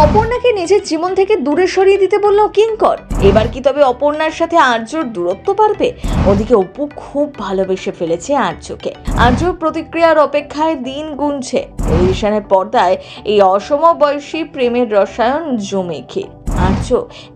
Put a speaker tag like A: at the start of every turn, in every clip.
A: অপর্ণাকে নিজের জীবন থেকে দূরে সরিয়ে দিতে বলল কিঙ্কর। এবার কি তবে অপর্ণার সাথে আর্যর দূরত্ব বাড়বে? ওদিকে অপু খুব ভালোবেসে ফেলেছে আর্যকে। আর্য প্রতিক্রিয়ার অপেক্ষায় দিন গুনছে। টেলিভিশনের পর্দায় এই অসমবয়সী প্রেমের রসায়ন জমে খেয়ে আর্য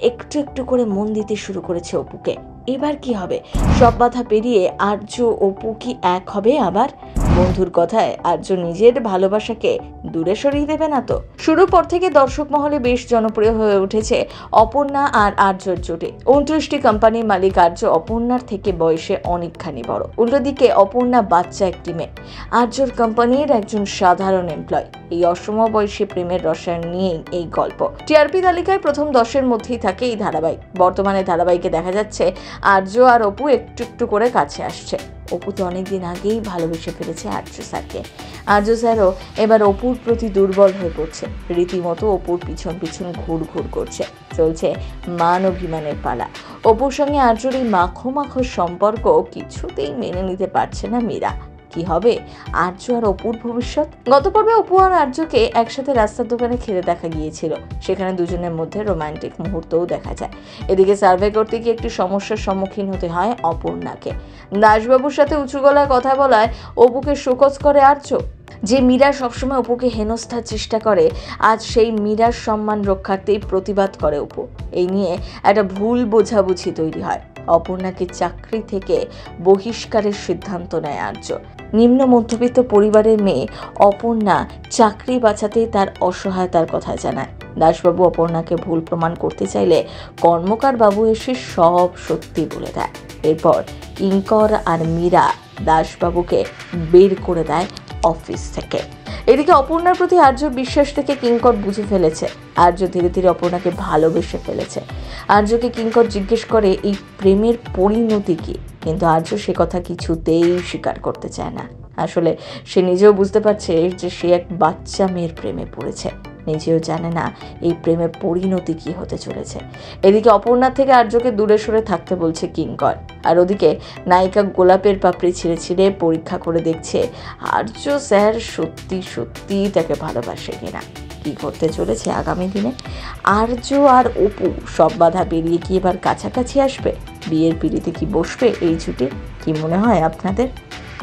A: একটু একটু করে মন দিতে শুরু করেছে অপুকে। এবার কি হবে? সব বাধা পেরিয়ে আর্য অপু কি এক হবে আবার? বন্ধুর কথায় আর্য নিজের ভালোবাসাকে দূরে সরিয়ে দেবে না তো? শুরুর পর থেকে দর্শক মহলে বেশ জনপ্রিয় হয়ে উঠেছে অপর্ণা আর আর্যর জুটি। 29টি কোম্পানির মালিক আর্য অপর্ণার থেকে বয়সে অনেকখানি বড়। উল্টো দিকে অপর্ণা বাচ্চা একটি মেয়ে। আর্যর কোম্পানির একজন সাধারণ এমপ্লয়। এই অসমবয়সী প্রেমের রসায়ন নিয়েই এই গল্প। টিআরপি তালিকায় প্রথম 10-এর মধ্যেই থাকে এই ধারাবাহিক। বর্তমানে ধারাবাহিকে দেখা যাচ্ছে আর্য আর অপু একটু একটু করে কাছে আসছে। অপু তো অনেকদিন আগেই ভালোবেসে ফেলেছে আর্য স্যারকে। আর্য স্যারও এবার অপুর প্রতি দুর্বল হয়ে পড়ছে। রীতিমতো অপুর পিছন পিছন ঘুর ঘুর করছে। চলছে মান অভিমানের পালা। অপুর সঙ্গে আর্যর এই মাখো মাখো সম্পর্ক কিছুতেই মেনে নিতে পারছে না মীরা। কি হবে আর্য আর অপুর ভবিষ্যৎ? গত পর্বে অপু আর আর্যকে একসাথে রাস্তার দোকানে খেতে দেখা গিয়েছিল। সেখানে দুজনের মধ্যে রোমান্টিক মুহূর্তও দেখা যায়। এদিকে সার্ভে করতে গিয়ে একটি সমস্যার সম্মুখীন হতে হয় অপর্ণাকে। দাসবাবুর সাথে উঁচু গলায় কথা বলায় অপুকে শোকজ করে আর্য। যে মীরা সবসময় অপুকে হেনস্থার চেষ্টা করে, আজ সেই মীরার সম্মান রক্ষার্থেই প্রতিবাদ করে অপু। এই নিয়ে একটা ভুল বোঝাবুঝি তৈরি হয়। অপর্ণাকে চাকরি থেকে বহিষ্কারের সিদ্ধান্ত নেয় আর্য। নিম্ন মধ্যবিত্ত পরিবারের মেয়ে অপর্ণা চাকরি বাঁচাতে তার অসহায়তার কথা জানায়। দাসবাবু অপর্ণাকে ভুল প্রমাণ করতে চাইলে কর্মকার বাবু এসে সব সত্যি বলে দেয়। এরপর কিঙ্কর আর মীরা দাসবাবুকে বের করে দেয় অফিস থেকে। এদিকে অপর্ণার প্রতি আর্যর বিশ্বাস থেকে কিঙ্কর বুঝে ফেলেছে আর্য ধীরে ধীরে অপর্ণাকে ভালোবেসে ফেলেছে। আর্যকে কিঙ্কর জিজ্ঞেস করে এই প্রেমের পরিণতি কি, কিন্তু আর্য সে কথা কিছুতেই স্বীকার করতে চায় না। আসলে সে নিজেও বুঝতে পারছে যে সে এক বাচ্চা মেয়ের প্রেমে পড়েছে। নিজেও জানে না এই প্রেমের পরিণতি কি হতে চলেছে। এদিকে অপর্ণার থেকে আর্যকে দূরে সরে থাকতে বলছে কিঙ্কর। আর ওদিকে নায়িকা গোলাপের পাপড়ি ছিঁড়ে ছিঁড়ে পরীক্ষা করে দেখছে আর্য স্যার সত্যি সত্যি তাকে ভালোবাসে কিনা। কি করতে চলেছে আগামী দিনে? আর্য আর অপু সব বাধা পেরিয়ে কি এবার কাছাকাছি আসবে? বিয়ের পিড়িতে কি বসবে এই জুটি? কি মনে হয় আপনাদের?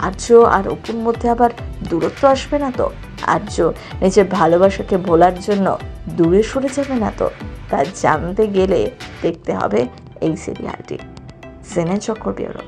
A: আর্য আর অপুর মধ্যে আবার দূরত্ব আসবে না তো? আর্য নিজের ভালোবাসাকে ভোলার জন্য দূরে সরে যাবে না তো? তা জানতে গেলে দেখতে হবে এই সিরিয়ালটি। সিনে চক্র ব্যুরো।